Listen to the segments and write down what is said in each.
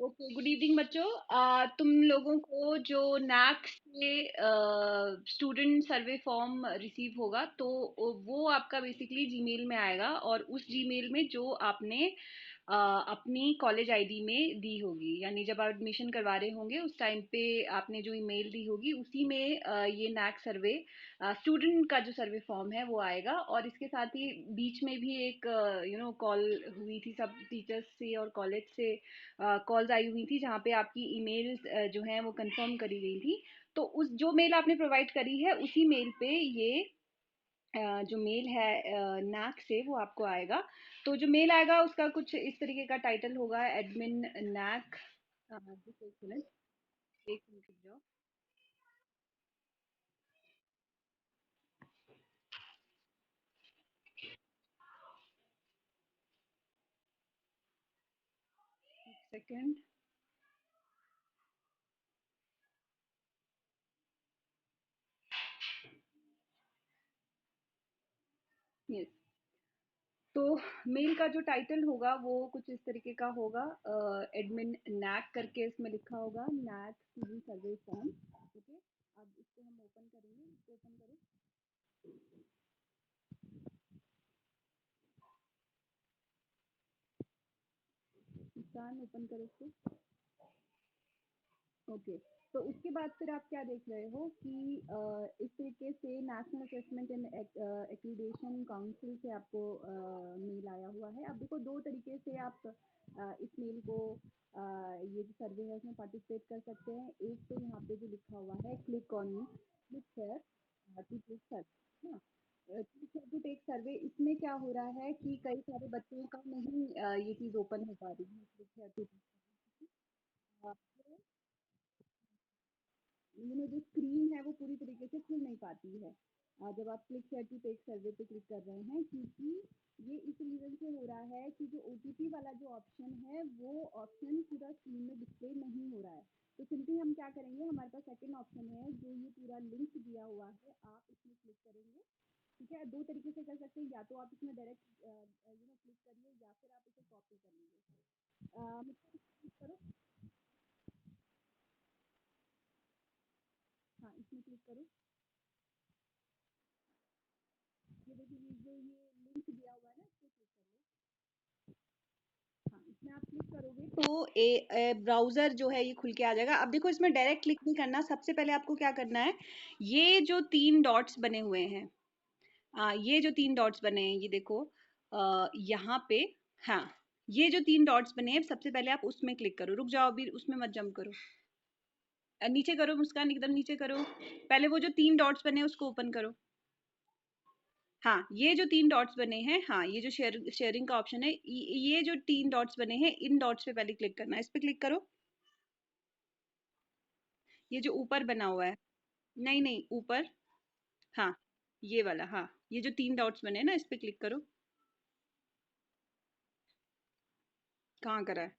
Okay, good evening बच्चों। तुम लोगों को जो नैक से स्टूडेंट सर्वे फॉर्म रिसीव होगा, तो वो आपका बेसिकली जीमेल में आएगा, और उस जीमेल में जो आपने अपनी कॉलेज आईडी में दी होगी, यानी जब आप एडमिशन करवा रहे होंगे उस टाइम पे आपने जो ईमेल दी होगी उसी में ये नैक सर्वे स्टूडेंट का जो सर्वे फॉर्म है वो आएगा। और इसके साथ ही बीच में भी एक कॉल हुई थी सब टीचर्स से और कॉलेज से, कॉल्स आई हुई थी जहाँ पे आपकी ईमेल्स जो हैं वो कंफर्म करी गई थी। तो उस जो मेल आपने प्रोवाइड करी है उसी मेल पे ये जो मेल है नैक से वो आपको आएगा। तो जो मेल आएगा उसका कुछ इस तरीके का टाइटल होगा, एडमिन नैक। just एक मिनट, एक मिनट रुक जाओ। सेकंड। यस। तो मेल का जो टाइटल होगा वो कुछ इस तरीके का होगा, एडमिन नैक करके इसमें लिखा होगा, नैक सीवी सर्वे फॉर्म। ओके, अब इसको हम ओपन करेंगे, इसको ओपन करो। निशान ओपन करो इसको। ओके। तो उसके बाद फिर आप क्या देख रहे हो कि इस तरीके से national assessment and accreditation council से आपको मेल आया हुआ है। अब देखो, दो तरीके से आप इस मेल को ये जो सर्वे है उसमें पार्टिसिपेट कर सकते हैं। एक तो यहाँ पे जो लिखा हुआ है, click on click here to take survey ना, क्लिक टू टेक सर्वे। इसमें क्या हो रहा है कि कई सारे बच्चों का नहीं ये चीज़ ओपन हो पा रही है, क्लिक हेयर टू जो स्क्रीन है वो पूरी तरीके से खुल नहीं पाती है जब आप क्लिक शेयर टू टेक सर्वे पे क्लिक कर रहे हैं, क्योंकि ये इस रीजन से हो रहा है कि जो ओटीपी वाला जो ऑप्शन है वो ऑप्शन पूरा स्क्रीन में डिस्प्ले नहीं हो रहा है। तो सिंपली हम क्या करेंगे, हमारे पास सेकंड ऑप्शन है जो ये पूरा लिंक दिया हुआ है, आप इसमें क्लिक करेंगे। ठीक है, दो तरीके से कर सकते हैं, या तो आप इसमें डायरेक्ट क्लिक करिए या फिर आप इसे कॉपी कर लीजिए। मुझे क्लिक करो। हाँ, इसमें क्लिक करो। ये देखिए, ये जो ये लिंक दिया हुआ है ना, इस पे क्लिक कर लो। हाँ, इसमें आप क्लिक करोगे तो ब्राउजर जो है ये खुल के आ जाएगा। अब देखो, इसमें डायरेक्ट क्लिक नहीं करना, सबसे पहले आपको क्या करना है, ये जो तीन डॉट्स बने हुए हैं, ये जो तीन डॉट्स बने हैं ये देखो, यहाँ पे। हाँ, ये जो तीन डॉट्स बने हैं सबसे पहले आप उसमें क्लिक करो। रुक जाओ, अभी उसमें मत जंप करो। नीचे करो मुस्कान, एकदम नीचे करो। पहले वो जो तीन डॉट्स बने हैं उसको ओपन करो। हाँ, ये जो तीन डॉट्स बने हैं, हाँ, ये जो शेयरिंग का ऑप्शन है, ये जो तीन डॉट्स बने हैं इन डॉट्स पे पहले क्लिक करना है, इस पे क्लिक करो। ये जो ऊपर बना हुआ है, नहीं नहीं, ऊपर। हाँ, ये वाला, हाँ, ये जो तीन डॉट्स बने हैं ना, इस पे क्लिक करो। कहाँ करा है?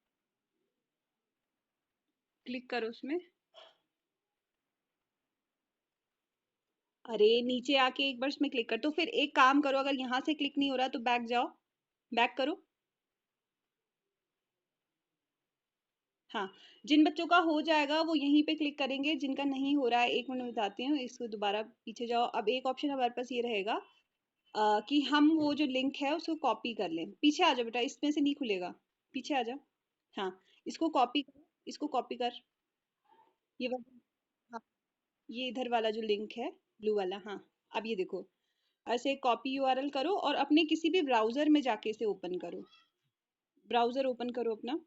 क्लिक करो उसमें। अरे नीचे आके एक बार इसमें क्लिक कर, तो फिर एक काम करो, अगर यहाँ से क्लिक नहीं हो रहा तो बैक जाओ, बैक करो। हाँ, जिन बच्चों का हो जाएगा वो यहीं पे क्लिक करेंगे, जिनका नहीं हो रहा है, एक मिनट बताती हूँ, इसको दोबारा पीछे जाओ। अब एक ऑप्शन हमारे पास ये रहेगा कि हम वो जो लिंक है उसको कॉपी कर लें। पीछे आ जाओ बेटा, इसमें से नहीं खुलेगा, पीछे आ जाओ। हाँ, इसको कॉपी कर, इसको कॉपी कर, ये वाला। हाँ, ये इधर वाला जो लिंक है, ब्लू वाला, हाँ। अब ये देखो, ऐसे कॉपी यूआरएल करो और अपने किसी भी ब्राउजर में जाके इसे ओपन करो। ब्राउजर ओपन करो अपना,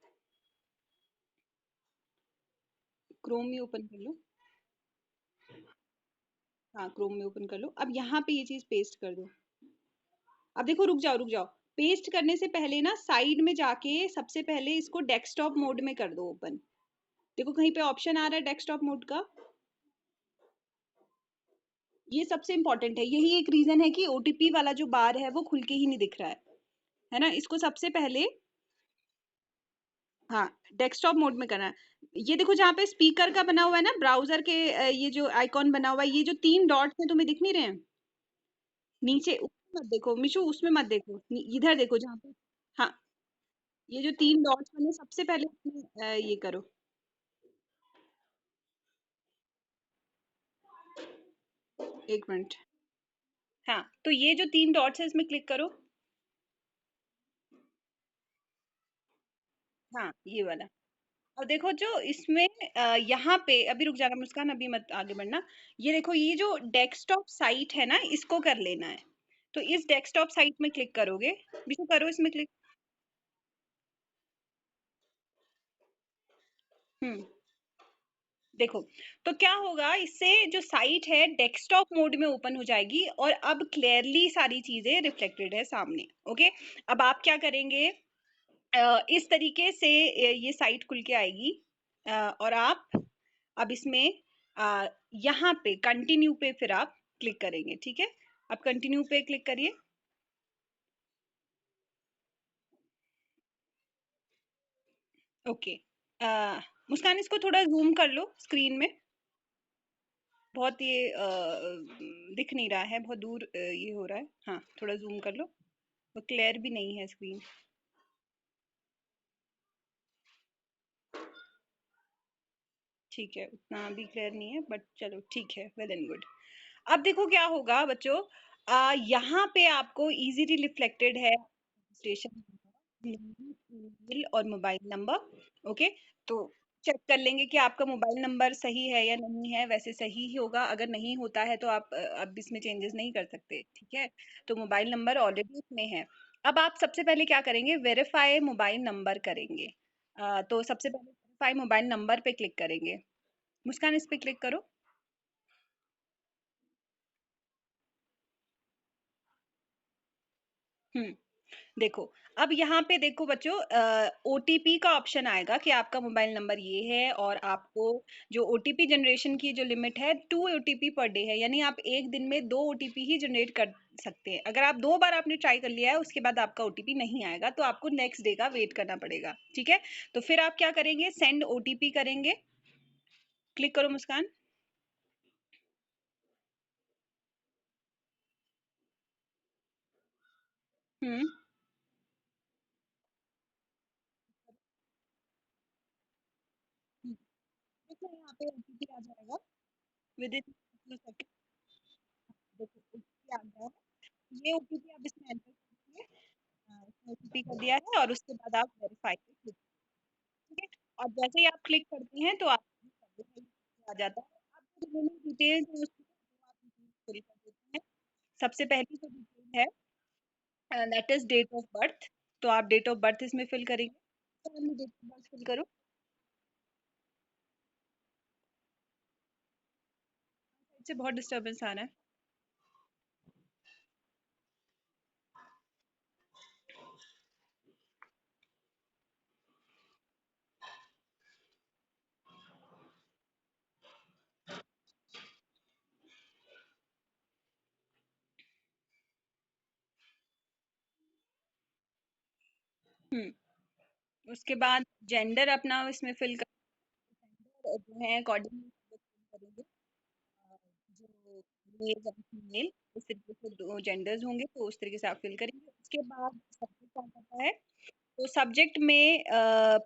क्रोम में ओपन कर लो। हाँ, क्रोम में ओपन कर लो। अब यहाँ पे ये चीज पेस्ट कर दो। अब देखो, रुक जाओ रुक जाओ, पेस्ट करने से पहले ना साइड में जाके सबसे पहले इसको डेस्कटॉप मोड में कर दो ओपन। देखो, कहीं पे ऑप्शन आ रहा है डेस्कटॉप मोड का, ये सबसे इंपॉर्टेंट है। यही एक रीजन है कि ओटीपी वाला जो बार है वो खुल के ही नहीं दिख रहा है ना। इसको सबसे पहले, हाँ, डेस्कटॉप मोड में करना है। ये देखो, जहाँ पे स्पीकर का बना हुआ है ना, ब्राउजर के ये जो आइकॉन बना हुआ है, ये जो तीन डॉट्स हैं तुम्हें दिख नहीं रहे हैं नीचे? उसमें मत देखो मिशु, उसमें मत देखो, इधर देखो जहाँ पे। हाँ, ये जो 3 डॉट्स बने सबसे पहले इसमें ये करो। एक मिनट। हाँ, तो ये जो 3 डॉट्स है इसमें क्लिक करो। हाँ, ये वाला। और देखो जो इसमें यहाँ पे अभी रुक जाना मुस्कान, अभी मत आगे बढ़ना। ये देखो ये जो डेस्कटॉप साइट है ना, इसको कर लेना है। तो इस डेस्कटॉप साइट में क्लिक करोगे। बिशु करो इसमें क्लिक। हम्म। देखो, तो क्या होगा इससे, जो साइट है डेस्कटॉप मोड में ओपन हो जाएगी और अब क्लियरली सारी चीजें रिफ्लेक्टेड है सामने। ओके। अब आप क्या करेंगे, इस तरीके से ये साइट खुल के आएगी। और आप अब इसमें यहाँ पे कंटिन्यू पे फिर आप क्लिक करेंगे। ठीक है, अब कंटिन्यू पे क्लिक करिए। ओके। मुस्कान इसको थोड़ा जूम कर लो स्क्रीन में। बहुत ये दिख नहीं रहा है, बहुत दूर ये हो रहा है। हाँ, थोड़ा जूम कर लो। वो क्लियर भी नहीं है स्क्रीन। ठीक है, उतना भी क्लियर नहीं है, बट चलो ठीक है, वेल एंड गुड। अब देखो क्या होगा बच्चों, यहाँ पे आपको इजीली रिफ्लेक्टेड है रजिस्ट्रेशन, ईमेल और मोबाइल नंबर। ओके। तो चेक कर लेंगे कि आपका मोबाइल नंबर सही है या नहीं है। वैसे सही ही होगा, अगर नहीं होता है तो आप अब इसमें चेंजेस नहीं कर सकते। ठीक है, तो मोबाइल नंबर ऑलरेडी इसमें है। अब आप सबसे पहले क्या करेंगे, वेरीफाई मोबाइल नंबर करेंगे। तो सबसे पहले वेरीफाई मोबाइल नंबर पे क्लिक करेंगे। मुस्कान इस पे क्लिक करो। हम्म। देखो, अब यहाँ पे देखो बच्चों, ओटीपी का ऑप्शन आएगा कि आपका मोबाइल नंबर ये है, और आपको जो ओटीपी जनरेशन की जो लिमिट है 2 ओटीपी पर डे है, यानी आप एक दिन में 2 ओटीपी ही जनरेट कर सकते हैं। अगर आप 2 बार आपने ट्राई कर लिया है उसके बाद आपका ओटीपी नहीं आएगा, तो आपको नेक्स्ट डे का वेट करना पड़ेगा। ठीक है, तो फिर आप क्या करेंगे, सेंड ओटीपी करेंगे। क्लिक करो मुस्कान। हम्म। देखो यहाँ पे ओटीपी आ जाएगा विद इन सेकंड। देखो ओटीपी आ गया है, ये ओटीपी आप इसमें एंटर करेंगे। इसमें ओटीपी कर दिया है और उसके बाद आप वेरीफाई पे क्लिक। ठीक है, और जैसे ही आप क्लिक करते हैं तो आप वेरीफाई आ जाता है। आप जो रिमेनिंग डिटेल्स है उसको आप फिल कर देते हैं। सबसे पहली जो डिटेल है that is date of birth. तो आप डेट ऑफ बर्थ इसमें फिल करेंगे। तो हमने डेट ऑफ बर्थ फिल करो। इससे बहुत डिस्टरबेंस आ रहा है। उसके बाद जेंडर अपना इसमें फिल कर, जो है अकॉर्डिंग करेंगे। जो मेल और फीमेल इस तरीके से 2 जेंडर्स होंगे, तो उस तरीके से आप फिल करेंगे। उसके बाद सब्जेक्ट आ जाता है। तो सब्जेक्ट में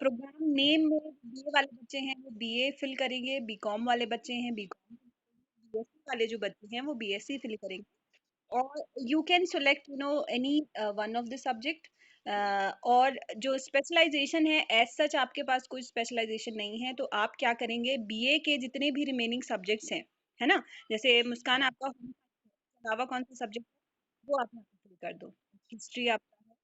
प्रोग्राम नेम में बीए वाले बच्चे हैं वो बीए फिल करेंगे, बीकॉम वाले बच्चे हैं बीकॉम, बीएससी वाले जो बच्चे हैं वो बीएससी फिल करेंगे। और you can select any one of the subject. और जो स्पेशलाइजेशन है एज सच आपके पास कोई स्पेशलाइजेशन नहीं है, तो आप क्या करेंगे, बीए के जितने भी रिमेनिंग सब्जेक्ट्स हैं, है ना, जैसे मुस्कान आपका home science के अलावा कौन सा सब्जेक्ट है वो आप यहाँ पे फिल कर दो। हिस्ट्री आपका है।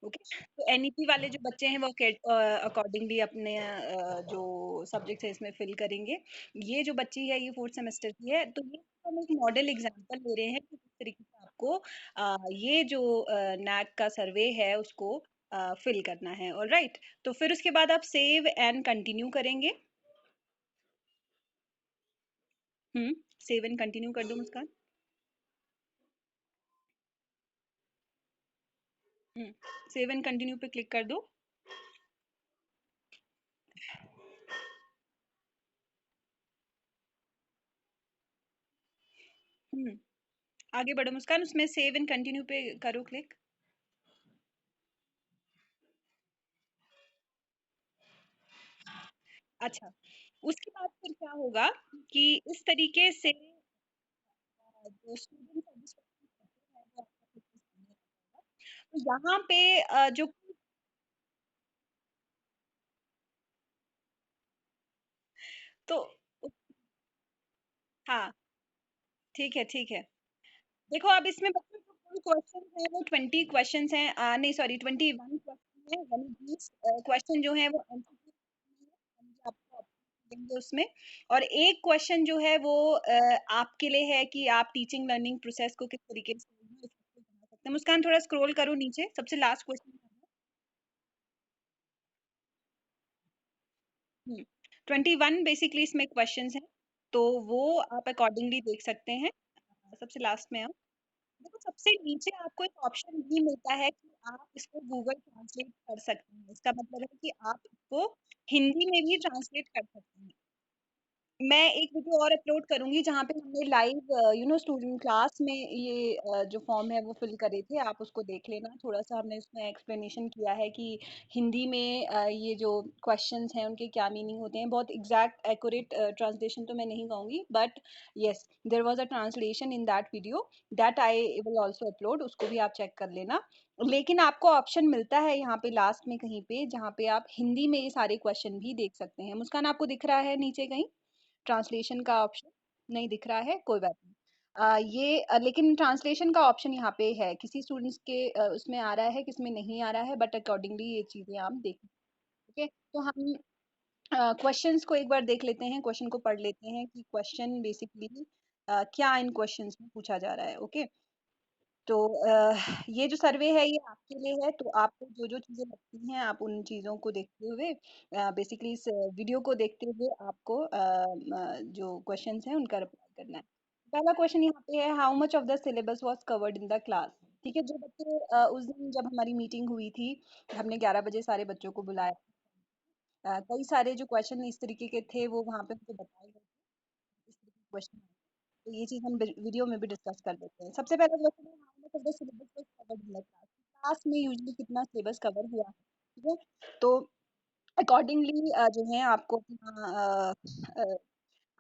ओके, तो एनईपी वाले जो बच्चे हैं वो अकॉर्डिंगली अपने जो सब्जेक्ट है इसमें फिल करेंगे। ये जो बच्ची है ये 4th सेमेस्टर की है, तो ये हम एक मॉडल एग्जांपल ले रहे हैं कि किस तरीके से आपको ये जो नैक का सर्वे है उसको फिल करना है। ऑलराइट, तो फिर उसके बाद आप सेव एंड कंटिन्यू करेंगे। हम्म, सेव एंड कंटिन्यू कर दो मुस्कान। सेव एंड कंटिन्यू पे क्लिक कर दो। हम्म, आगे बढ़ो मुस्कान, उसमें सेव एंड कंटिन्यू पे करो क्लिक। अच्छा, उसके बाद फिर क्या होगा कि इस तरीके से जो स्टूडेंट सेटिस्फेक्शन है वो आपका खुद के सामने आ जाएगा। तो यहाँ पे जो तो हाँ, ठीक है, ठीक है। देखो अब इसमें बच्चों जो कुल क्वेश्चन है वो 20 क्वेश्चन हैं, नहीं सॉरी 21 क्वेश्चन है, यानी 20 क्वेश्चन जो है वो एमसीक्यू आपको option देंगे उसमें। और एक क्वेश्चन जो है वो आपके लिए है कि आप टीचिंग लर्निंग प्रोसेस को किस तरीके से बना सकते हैं। मुस्कान थोड़ा स्क्रॉल करो नीचे, सबसे लास्ट क्वेश्चन। 21 बेसिकली इसमें क्वेश्चंस हैं, तो वो आप अकॉर्डिंगली देख सकते हैं। सबसे लास्ट में आओ। देखो सबसे नीचे आपको एक ऑप्शन भी मिलता है कि आप इसको गूगल ट्रांसलेट कर सकते हैं। इसका मतलब है कि आप इसको हिंदी में भी ट्रांसलेट कर सकते हैं। मैं एक वीडियो और अपलोड करूंगी जहाँ पे हमने लाइव स्टूडेंट क्लास में ये जो फॉर्म है वो फिल करे थे, आप उसको देख लेना। थोड़ा सा हमने उसमें एक्सप्लेनेशन किया है कि हिंदी में ये जो क्वेश्चंस हैं उनके क्या मीनिंग होते हैं। बहुत एग्जैक्ट एक्यूरेट ट्रांसलेशन तो मैं नहीं कहूँगी, but yes there was a translation in that video that I will also upload, उसको भी आप चेक कर लेना। लेकिन आपको ऑप्शन मिलता है यहाँ पे लास्ट में कहीं पे, जहाँ पे आप हिंदी में ये सारे क्वेश्चन भी देख सकते हैं। मुस्कान आपको दिख रहा है नीचे कहीं ट्रांसलेशन का ऑप्शन? नहीं दिख रहा है, कोई बात नहीं। लेकिन ट्रांसलेशन का ऑप्शन यहाँ पे है, किसी स्टूडेंट्स के उसमें आ रहा है, किसमें नहीं आ रहा है, बट अकॉर्डिंगली ये चीजें आप देख। ओके, तो हम क्वेश्चंस को एक बार देख लेते हैं, क्वेश्चन को पढ़ लेते हैं कि क्वेश्चन बेसिकली क्या इन क्वेश्चंस में पूछा जा रहा है। ओके, तो ये जो सर्वे है ये आपके लिए है, तो आपको जो जो चीजें लगती हैं आप उन चीजों को देखते हुए बेसिकली इस वीडियो को देखते हुए आपको जो क्वेश्चंस हैं उनका रिप्लाई करना है। पहला क्वेश्चन यहाँ पे है, how much of the syllabus was covered in the class. ठीक है, जो बच्चे उस दिन जब हमारी मीटिंग हुई थी, हमने 11 बजे सारे बच्चों को बुलाया। कई सारे जो क्वेश्चन इस तरीके के थे वो वहाँ पे मुझे बताए गए थे, इस तरीके के क्वेश्चन। तो ये चीज़ हम वीडियो में भी डिस्कस कर देते हैं। सबसे पहला क्वेश्चन है, how much of the syllabus was covered in the class. Class में यूजुअली कितना सिलेबस कवर हुआ है, ठीक है? तो अकॉर्डिंगली जो है आपको अपना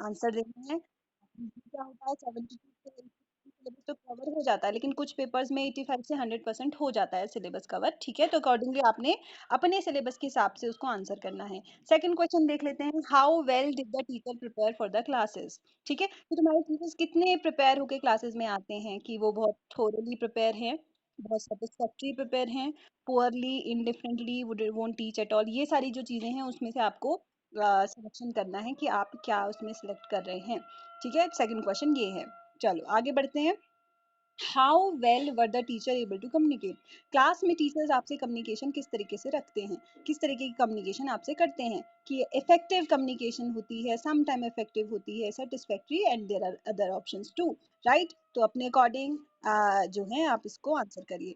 आंसर देना है। क्या होता है 72 से 80 सिलेबस तो कवर हो जाता है, लेकिन कुछ पेपर्स में 85 से 100% हो जाता है सिलेबस कवर। ठीक है, तो अकॉर्डिंगली आपने अपने सिलेबस के हिसाब से उसको आंसर करना है। सेकंड क्वेश्चन देख लेते हैं, how well did the teacher prepare for the classes. ठीक है, तो तुम्हारे टीचर्स कितने प्रिपेयर होके क्लासेस में आते हैं, कि वो बहुत थोरली प्रिपेयर हैं, बहुत सेटिस्फैक्टरी प्रिपेयर हैं, poorly, indifferently, won't teach at all. ये सारी जो चीजें हैं उसमें से आपको सिलेक्शन करना है कि आप क्या उसमें सिलेक्ट कर रहे हैं। ठीक है, सेकंड क्वेश्चन ये है। चलो आगे बढ़ते हैं। How well were the teacher able to communicate. Class में टीचर्स आपसे कम्युनिकेशन किस तरीके से रखते हैं, किस तरीके की कम्युनिकेशन आपसे करते हैं, कि इफेक्टिव कम्युनिकेशन होती है, सम टाइम इफेक्टिव होती है, satisfactory, and there are other options too. Right, तो अपने अकॉर्डिंग जो है आप इसको आंसर करिए।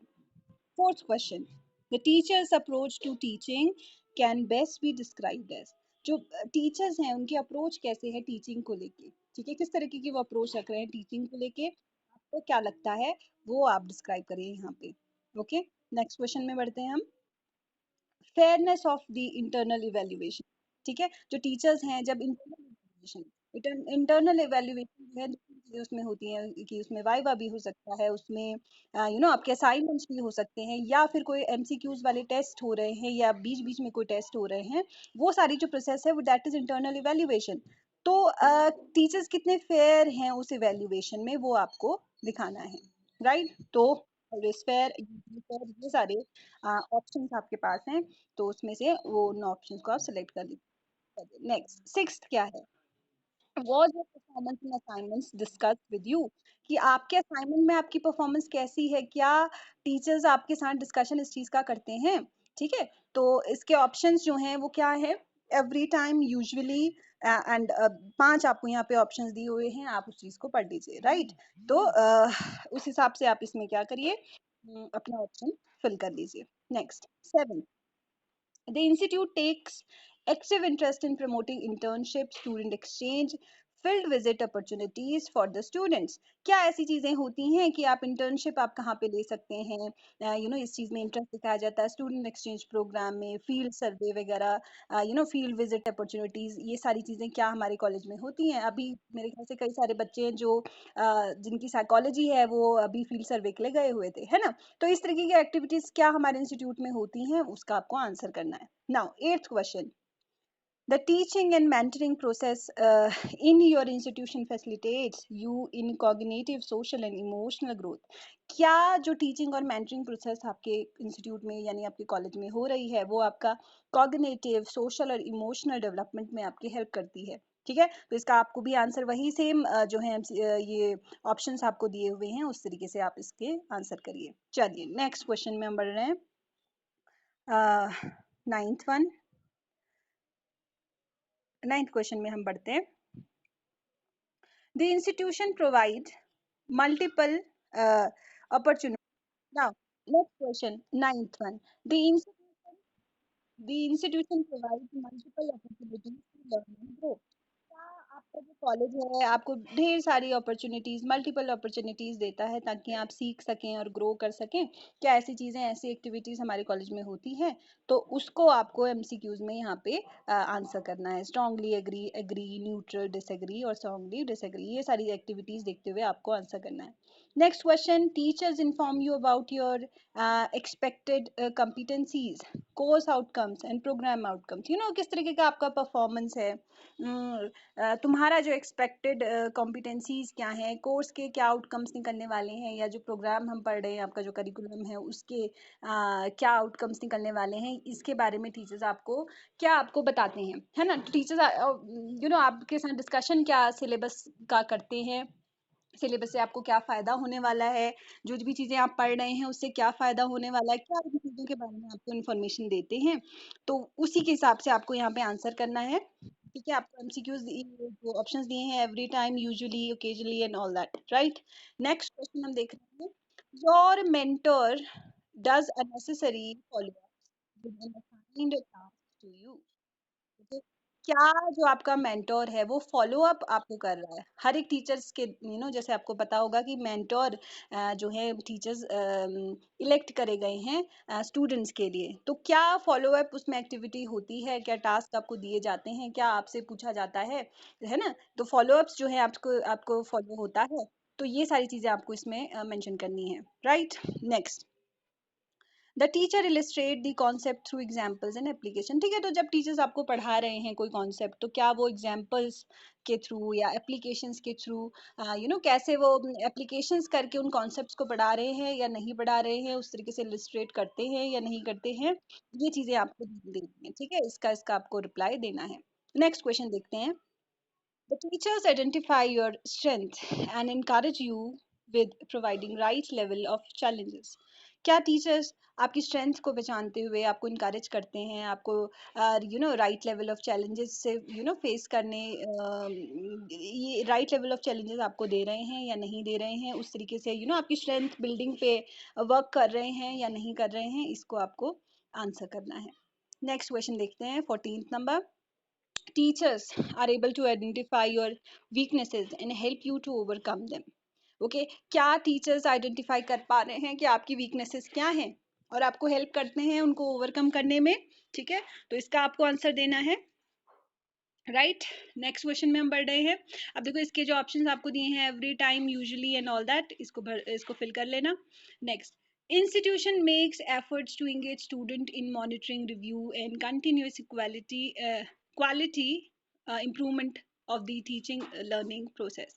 Fourth question, the teacher's approach to teaching can best be described as। जो टीचर्स हैं उनकी अप्रोच कैसे है टीचिंग को लेके, ठीक है, किस तरीके की वो अप्रोच रख रहे हैं टीचिंग को लेके, आपको क्या लगता है वो आप डिस्क्राइब करिए यहाँ पे। ओके, नेक्स्ट क्वेश्चन में बढ़ते हैं हम। Fairness of the internal evaluation. ठीक है, जो टीचर्स हैं जब इंटरनल इवेल्युएशन जो है दो तीन चीजें उसमें होती हैं, कि उसमें वाइवा भी हो सकता है, उसमें आपके असाइनमेंट्स भी हो सकते हैं, या फिर कोई एमसीक्यूज वाले टेस्ट हो रहे हैं, या बीच बीच में कोई टेस्ट हो रहे हैं। वो सारी जो प्रोसेस है वो दैट इज इंटरनल इवेल्युएशन। तो टीचर्स कितने फेयर हैं उस इवेल्युएशन में वो आपको दिखाना है। राइट, तो ऑलवेज फेयर, ये सारे ऑप्शंस आपके पास हैं, तो उसमें से वो उन ऑप्शंस को आप सिलेक्ट कर लीजिए। नेक्स्ट सिक्स्थ क्या है, was your performance in assignments discuss with you. कि आपके असाइनमेंट में आपकी परफॉर्मेंस कैसी है, क्या टीचर्स आपके साथ डिस्कशन इस चीज का करते हैं। ठीक है, तो इसके ऑप्शंस जो हैं वो क्या है, एवरी टाइम, यूजुअली, एंड 5 आपको यहाँ पे ऑप्शंस दिए हुए हैं, आप उस चीज को पढ़ लीजिए। राइट, तो उस हिसाब से आप इसमें क्या करिए, अपना ऑप्शन फिल कर लीजिए। Next 7, the institute takes active interest in promoting internship, student exchange, field visit opportunities for the students. क्या ऐसी चीजें होती हैं कि आप इंटर्नशिप आप कहाँ पे ले सकते हैं, इस चीज में इंटरेस्ट दिखाया जाता है, स्टूडेंट एक्सचेंज प्रोग्राम में, फील्ड सर्वे वगैरह, फील्ड विजिट अपॉर्चुनिटीज, ये सारी चीजें क्या हमारे कॉलेज में होती हैं? अभी मेरे ख्याल से कई सारे बच्चे हैं जो जिनकी साइकोलॉजी है वो अभी फील्ड सर्वे के लिए गए हुए थे, है ना? तो इस तरीके की एक्टिविटीज क्या हमारे इंस्टीट्यूट में होती हैं, उसका आपको आंसर करना है। Now eighth question, the teaching and mentoring process in your institution facilitates you in cognitive, social and emotional growth. क्या जो टीचिंग और मेंटरिंग प्रोसेस आपके इंस्टीट्यूट में यानी आपके कॉलेज में हो रही है वो आपका कॉग्निटिव, सोशल और इमोशनल डेवलपमेंट में आपकी हेल्प करती है? ठीक है, तो इसका आपको भी आंसर वही सेम जो है ये ऑप्शंस आपको दिए हुए हैं उस तरीके से आप इसके आंसर करिए। चलिए नेक्स्ट क्वेश्चन में हम बढ़ रहे हैं। नाइन्थ क्वेश्चन में हम बढ़ते हैं। The institution provides multiple opportunities. Now, next question, ninth one. The institution provides multiple opportunities to learn and grow. क्या आपका जो कॉलेज है आपको ढेर सारी अपॉर्चुनिटीज, मल्टीपल अपॉर्चुनिटीज देता है ताकि आप सीख सकें और ग्रो कर सकें? क्या ऐसी चीजें, ऐसी एक्टिविटीज हमारे कॉलेज में होती हैं? तो उसको आपको एमसीक्यूज में यहाँ पे आंसर करना है। Strongly agree, agree, neutral, disagree और स्ट्रांगली डिसएग्री, ये सारी एक्टिविटीज देखते हुए आपको आंसर करना है। Next question, teachers inform you about your expected competencies, course outcomes and programme outcomes. किस तरीके का आपका परफॉर्मेंस है, तुम्हारा जो एक्सपेक्टेड कॉम्पिटेंसीज क्या है, कोर्स के क्या आउटकम्स निकलने वाले हैं, या जो प्रोग्राम हम पढ़ रहे हैं आपका जो करिकुलम है उसके क्या आउटकम्स निकलने वाले हैं, इसके बारे में टीचर्स आपको क्या आपको बताते हैं, है ना? टीचर्स आपके साथ डिस्कशन क्या सिलेबस का करते हैं, सिलेबस से आपको क्या फायदा होने वाला है, जो भी चीजें आप पढ़ रहे हैं उससे क्या फायदा होने वाला है, क्या उन चीजों के बारे में आपको इन्फॉर्मेशन देते हैं, तो उसी के हिसाब से आपको यहाँ पे आंसर करना है। ठीक है, आपको एमसीक्यूज जो ऑप्शंस दिए हैं, every time, usually, occasionally and all that, right? Next question हम देख रहे हैं, your mentor does a necessary follow up with an assigned task to you. Okay, क्या जो आपका मेंटोर है वो फॉलो अप आपको कर रहा है? हर एक टीचर्स के जैसे आपको पता होगा कि मेंटोर जो है टीचर्स इलेक्ट करे गए हैं स्टूडेंट्स के लिए, तो क्या फॉलो अप उसमें एक्टिविटी होती है, क्या टास्क आपको दिए जाते हैं, क्या आपसे पूछा जाता है ना? तो फॉलो अप्स जो है आपको आपको फॉलो होता है, तो ये सारी चीजें आपको इसमें मेंशन करनी है, right? Next, the teacher illustrate the concept through examples and application. ठीक है, तो जब टीचर्स आपको पढ़ा रहे हैं कोई कॉन्सेप्ट, तो क्या वो एग्जाम्पल्स के थ्रू या एप्लीकेशंस के थ्रू कैसे वो एप्लीकेशंस करके उन कॉन्सेप्ट्स को पढ़ा रहे हैं या नहीं पढ़ा रहे हैं, उस तरीके से इलिस्ट्रेट करते हैं या नहीं करते हैं, ये चीजें आपको देनी है। ठीक है, इसका इसका आपको रिप्लाई देना है। नेक्स्ट क्वेश्चन देखते हैं, the teachers identify your strength and encourage you with providing right level of challenges. क्या टीचर्स आपकी स्ट्रेंथ को पहचानते हुए आपको इनकरेज करते हैं, आपको राइट लेवल ऑफ चैलेंजेस से फेस करने ये राइट लेवल ऑफ चैलेंजेस आपको दे रहे हैं या नहीं दे रहे हैं, उस तरीके से आपकी स्ट्रेंथ बिल्डिंग पे वर्क कर रहे हैं या नहीं कर रहे हैं, इसको आपको आंसर करना है। नेक्स्ट क्वेश्चन देखते हैं, 14th number, teachers are able to identify your weaknesses and help you to overcome them. Okay, क्या टीचर्स आइडेंटिफाई कर पा रहे हैं कि आपकी वीकनेसेस क्या हैं और आपको हेल्प करते हैं उनको ओवरकम करने में? ठीक है, तो इसका आपको आंसर देना है, राइट? नेक्स्ट क्वेश्चन में हम बढ़ रहे हैं। अब देखो इसके जो ऑप्शंस आपको दिए हैं, every time, usually and all that, इसको फिल कर लेना। Next, institution makes efforts to engage student in monitoring, review and continuous quality improvement of the teaching learning process।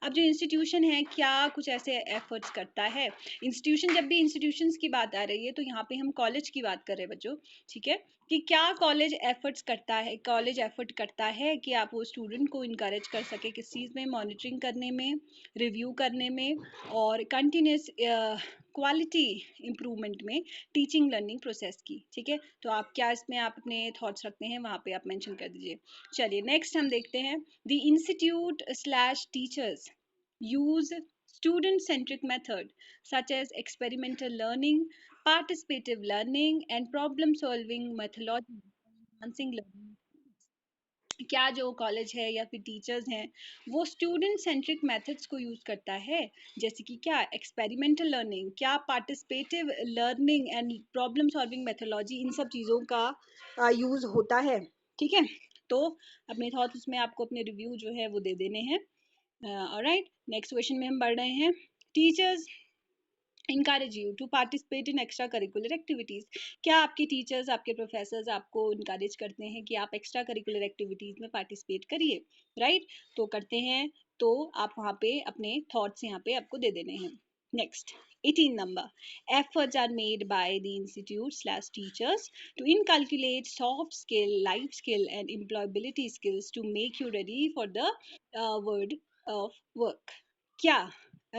अब जो इंस्टीट्यूशन है क्या कुछ ऐसे एफर्ट्स करता है? इंस्टीट्यूशन, जब भी इंस्टीट्यूशंस की बात आ रही है तो यहाँ पे हम कॉलेज की बात कर रहे हैं बच्चों। ठीक है, कि क्या कॉलेज एफर्ट्स करता है, कॉलेज एफर्ट करता है कि आप वो स्टूडेंट को इनकरेज कर सके किस चीज़ में, मॉनिटरिंग करने में, रिव्यू करने में और कंटिन्यूस क्वालिटी इम्प्रूवमेंट में टीचिंग लर्निंग प्रोसेस की। ठीक है, तो आप क्या इसमें आप अपने थॉट्स रखते हैं वहाँ पे आप मेंशन कर दीजिए। चलिए नेक्स्ट हम देखते हैं, the institute slash teachers use student centric method such as experimental learning, participative learning and problem solving methodology, enhancing learning. क्या जो कॉलेज है या फिर टीचर्स हैं वो स्टूडेंट सेंट्रिक मेथड्स को यूज़ करता है, जैसे कि क्या एक्सपेरिमेंटल लर्निंग, क्या participative learning and problem solving methodology, इन सब चीज़ों का यूज़ होता है। ठीक है, तो अपने थॉट्स उसमें आपको अपने रिव्यू जो है वो दे देने हैं। ऑलराइट, नेक्स्ट क्वेश्चन में हम बढ़ रहे हैं। Teachers encourage you to participate in extra curricular activities। क्या आपके टीचर्स, आपके प्रोफेसर्स आपको इनकरेज करते हैं कि आप एक्स्ट्रा करिकुलर एक्टिविटीज में पार्टिसिपेट करिए, राइट? तो करते हैं, तो आप वहाँ पे अपने थॉट्स यहाँ पे आपको दे देने हैं। Next 18 number, efforts are made by the institute slash teachers to inculcate soft skill, life skill and employability skills to make you ready for the world of work। क्या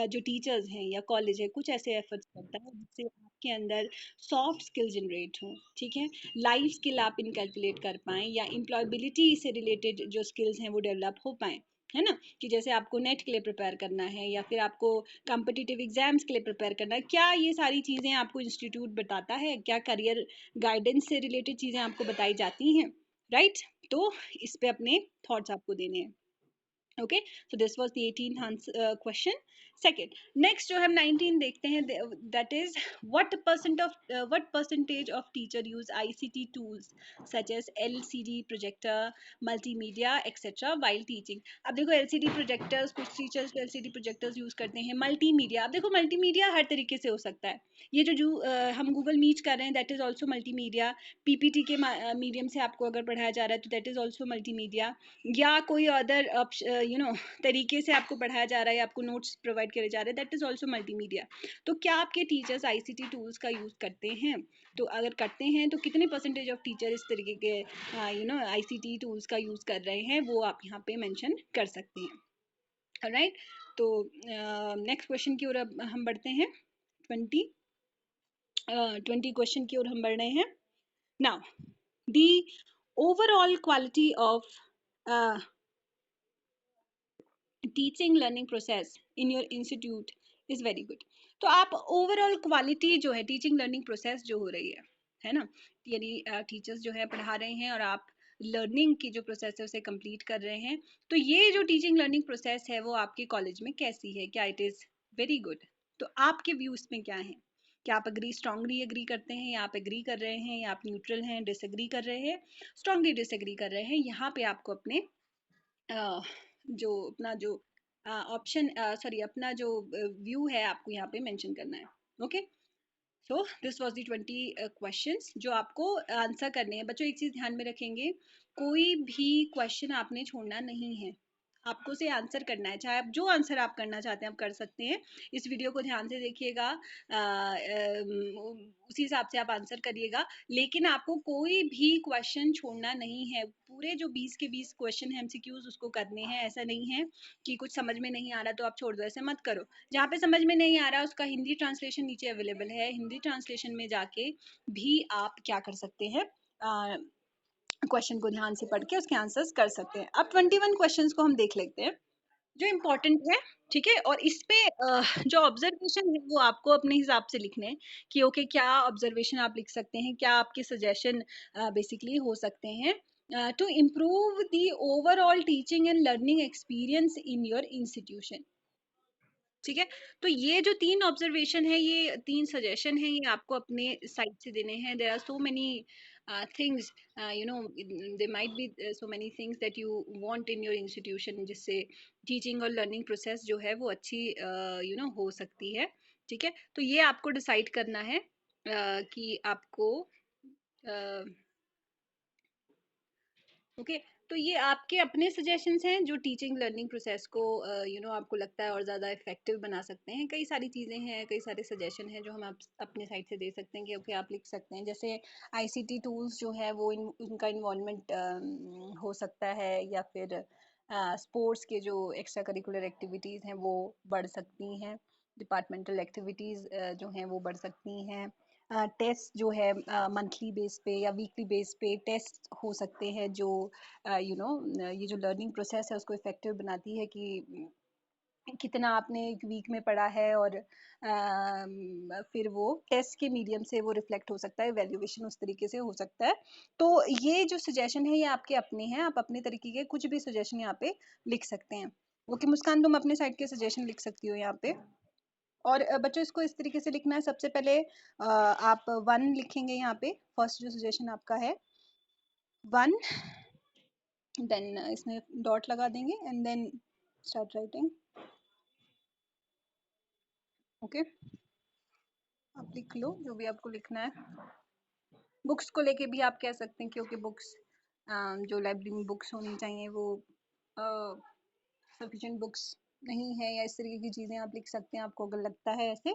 जो टीचर्स हैं या कॉलेज है कुछ ऐसे एफर्ट्स करता है जिससे आपके अंदर सॉफ्ट स्किल जनरेट हो, ठीक है, लाइफ स्किल आप इनकैलकुलेट कर पाएँ, या एम्प्लॉयबिलिटी से रिलेटेड जो स्किल्स हैं वो डेवलप हो पाएँ, है ना? कि जैसे आपको नेट के लिए प्रिपेयर करना है या फिर आपको कॉम्पिटिटिव एग्जाम्स के लिए प्रिपेयर करना है, क्या ये सारी चीज़ें आपको इंस्टीट्यूट बताता है? क्या करियर गाइडेंस से रिलेटेड चीज़ें आपको बताई जाती हैं, राइट? तो इस पे अपने थॉट्स आपको देने हैं। Okay, so this was the 18th question. Second, next जो हम 19 देखते हैं, that is what percentage of teacher use ICT tools such as LCD projector, multimedia etc while teaching। अब देखो LCD projectors, कुछ teachers LCD projectors use करते हैं। multimedia, अब देखो multimedia हर तरीके से हो सकता है। ये जो हम Google Meet कर रहे हैं that is also multimedia। PPT के मीडियम से आपको अगर पढ़ाया जा रहा है तो that is also multimedia। या कोई अदर तरीके से आपको पढ़ाया जा रहा है, आपको नोट्स प्रोवाइड करे जा रहे हैं, दैट इज ऑल्सो मल्टीमीडिया। तो क्या आपके टीचर्स आईसीटी टूल्स का यूज़ करते हैं? तो अगर करते हैं तो कितने परसेंटेज ऑफ टीचर इस तरीके के आईसीटी टूल्स का यूज़ कर रहे हैं, वो आप यहाँ पे मेंशन कर सकते हैं, राइट? तो नेक्स्ट क्वेश्चन की ओर अब हम बढ़ते हैं। 20 क्वेश्चन की ओर हम बढ़ रहे हैं। Now the overall quality of teaching learning process in your institute is very good. तो आप ओवरऑल क्वालिटी जो है टीचिंग लर्निंग प्रोसेस जो हो रही है ना, यानी टीचर्स जो है पढ़ा रहे हैं और आप लर्निंग की जो प्रोसेस है उसे कंप्लीट कर रहे हैं, तो ये जो टीचिंग लर्निंग प्रोसेस है वो आपके कॉलेज में कैसी है? क्या इट इज़ वेरी गुड? तो आपके व्यूज में क्या है? क्या आप स्ट्रांगली एग्री करते हैं, या आप एग्री कर रहे हैं, या आप न्यूट्रल हैं, डिसएग्री कर रहे हैं, स्ट्रांगली डिसएग्री कर रहे हैं? यहाँ पे आपको अपने जो अपना जो ऑप्शन सॉरी अपना जो व्यू है आपको यहाँ पे मेंशन करना है। Okay, so this was the 20 questions जो आपको आंसर करने हैं। बच्चों एक चीज ध्यान में रखेंगे, कोई भी क्वेश्चन आपने छोड़ना नहीं है, आपको से आंसर करना है। चाहे आप जो आंसर आप करना चाहते हैं आप कर सकते हैं। इस वीडियो को ध्यान से देखिएगा, उसी हिसाब से आप आंसर करिएगा, लेकिन आपको कोई भी क्वेश्चन छोड़ना नहीं है। पूरे जो 20 के 20 क्वेश्चन है एमसीक्यूज उसको करने हैं। ऐसा नहीं है कि कुछ समझ में नहीं आ रहा तो आप छोड़ दो, ऐसे मत करो। जहाँ पे समझ में नहीं आ रहा उसका हिंदी ट्रांसलेशन नीचे अवेलेबल है, हिंदी ट्रांसलेशन में जाके भी आप क्या कर सकते हैं, क्वेश्चन को ध्यान से पढ़ के उसके आंसर्स कर सकते हैं। अब 21 क्वेश्चंस को हम देख लेते हैं जो इम्पोर्टेंट है, ठीक है? और इस पे जो ऑब्जर्वेशन है वो आपको अपने हिसाब से लिखने हैं कि ओके क्या ऑब्जर्वेशन आप लिख सकते हैं, क्या आपके सजेशन बेसिकली हो सकते हैं to improve the overall teaching and learning experience in your institution. ठीक है, तो ये जो 3 ऑब्जर्वेशन है, ये 3 सजेशन है, ये आपको अपने साइड से देने हैं। There are so many things, there might be so many things that you want in your institution, जिससे टीचिंग और लर्निंग प्रोसेस जो है वो अच्छी हो सकती है। ठीक है, तो ये आपको डिसाइड करना है कि आपको ओके, तो ये आपके अपने सजेशंस हैं जो टीचिंग लर्निंग प्रोसेस को आपको लगता है और ज़्यादा इफेक्टिव बना सकते हैं। कई सारी चीज़ें हैं, कई सारे सजेशन हैं जो हम आप अपने साइड से दे सकते हैं कि ओके आप लिख सकते हैं। जैसे आईसीटी टूल्स जो है वो उनका इन्वॉल्वमेंट हो सकता है, या फिर स्पोर्ट्स के जो एक्स्ट्रा करिकुलर एक्टिविटीज़ हैं वो बढ़ सकती हैं, डिपार्टमेंटल एक्टिविटीज़ जो हैं वो बढ़ सकती हैं। टेस्ट जो है मंथली बेस पे या वीकली बेस पे टेस्ट हो सकते हैं जो ये जो लर्निंग प्रोसेस है उसको इफेक्टिव बनाती है, कि कितना आपने एक वीक में पढ़ा है, और फिर वो टेस्ट के मीडियम से वो रिफ्लेक्ट हो सकता है, वैल्यूएशन उस तरीके से हो सकता है। तो ये जो सजेशन है ये आपके अपने हैं, आप अपने तरीके के कुछ भी सजेशन यहाँ पे लिख सकते हैं। ओके मुस्कान, तुम अपने साइड के सजेशन लिख सकती हो यहाँ पे। और बच्चों इसको इस तरीके से लिखना है, सबसे पहले आप 1 लिखेंगे यहाँ पे, फर्स्ट जो सजेशन आपका है 1, देन इसमें डॉट लगा देंगे and then start writing. Okay आप लिख लो जो भी आपको लिखना है। बुक्स को लेके भी आप कह सकते हैं, क्योंकि बुक्स जो लाइब्रेरी में बुक्स होनी चाहिए वो सफिशिएंट बुक्स नहीं है, या इस तरीके की चीज़ें आप लिख सकते हैं आपको अगर लगता है ऐसे।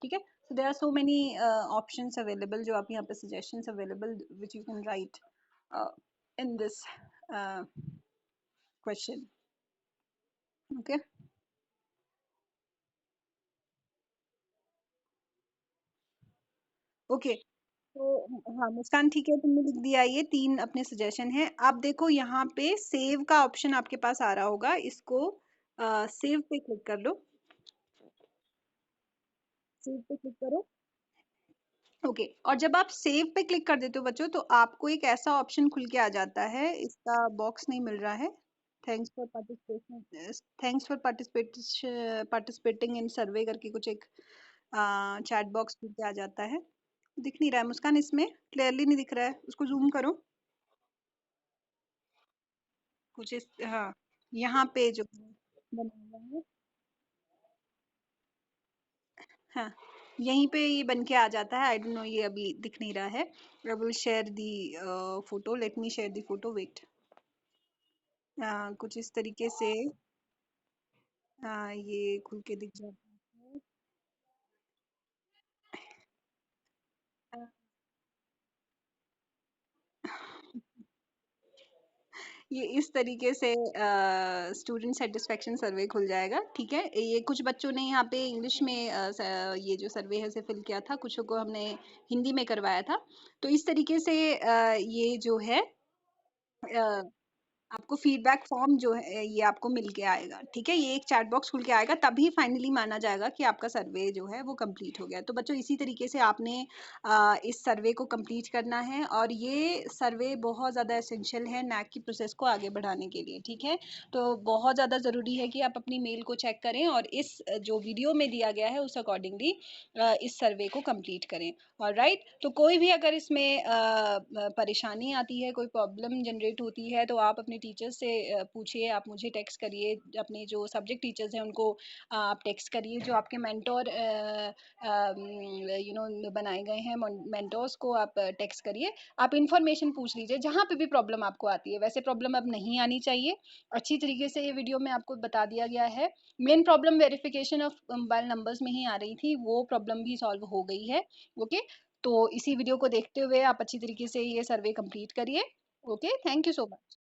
ठीक है, so there are so many options available, जो आप यहाँ पे suggestions available which you can write in this question. Okay okay, तो हाँ मुस्कान ठीक है, तुमने लिख दिया, ये 3 अपने सजेशन हैं। आप देखो यहाँ पे सेव का ऑप्शन आपके पास आ रहा होगा, इसको सेव पे क्लिक कर लो। सेव पे क्लिक करो। ओके और जब आप सेव पे क्लिक कर देते हो बच्चों, तो आपको एक ऐसा ऑप्शन खुल के आ जाता है, इसका बॉक्स नहीं मिल रहा है। Thanks for participation, thanks for participating in survey करके कुछ एक चैट बॉक्स खुल के आ जाता है। दिख नहीं रहा है मुस्कान, इसमें क्लियरली नहीं दिख रहा है, उसको जूम करो कुछ इस, हाँ यहाँ पे जो बना हुआ है, हाँ यहीं पे ये बन के आ जाता है। आई डोंट नो, ये अभी दिख नहीं रहा है। I will share the photo, let me share the photo, wait. कुछ इस तरीके से ये खुल के दिख जाता है। अ, ये इस तरीके से स्टूडेंट सेटिस्फेक्शन सर्वे खुल जाएगा। ठीक है, ये कुछ बच्चों ने यहाँ पे इंग्लिश में ये जो सर्वे है उसे फिल किया था, कुछ को हमने हिंदी में करवाया था। तो इस तरीके से ये जो है आपको फीडबैक फॉर्म जो है ये आपको मिल के आएगा। ठीक है, ये एक चैट बॉक्स खुल के आएगा, तभी फाइनली माना जाएगा कि आपका सर्वे जो है वो कंप्लीट हो गया। तो बच्चों इसी तरीके से आपने इस सर्वे को कंप्लीट करना है, और ये सर्वे बहुत ज़्यादा एसेंशियल है नैक की प्रोसेस को आगे बढ़ाने के लिए। ठीक है, तो बहुत ज़्यादा ज़रूरी है कि आप अपनी मेल को चेक करें और इस जो वीडियो में दिया गया है उस अकॉर्डिंगली इस सर्वे को कंप्लीट करें। और राइट, तो कोई भी अगर इसमें परेशानी आती है, कोई प्रॉब्लम जनरेट होती है, तो आप अपने टीचर्स से पूछिए, आप मुझे टेक्स्ट करिए, अपने जो सब्जेक्ट टीचर्स हैं उनको आप टेक्स्ट करिए, जो आपके मेंटोर बनाए गए हैं, मेंटोर्स को आप टेक्स्ट करिए। आप इन्फॉर्मेशन पूछ लीजिए जहाँ पे भी प्रॉब्लम आपको आती है। वैसे प्रॉब्लम अब नहीं आनी चाहिए, अच्छी तरीके से ये वीडियो में आपको बता दिया गया है। Main problem verification of mobile numbers में ही आ रही थी, वो प्रॉब्लम भी सॉल्व हो गई है। ओके, तो इसी वीडियो को देखते हुए आप अच्छी तरीके से ये सर्वे कंप्लीट करिए। Okay, thank you so much.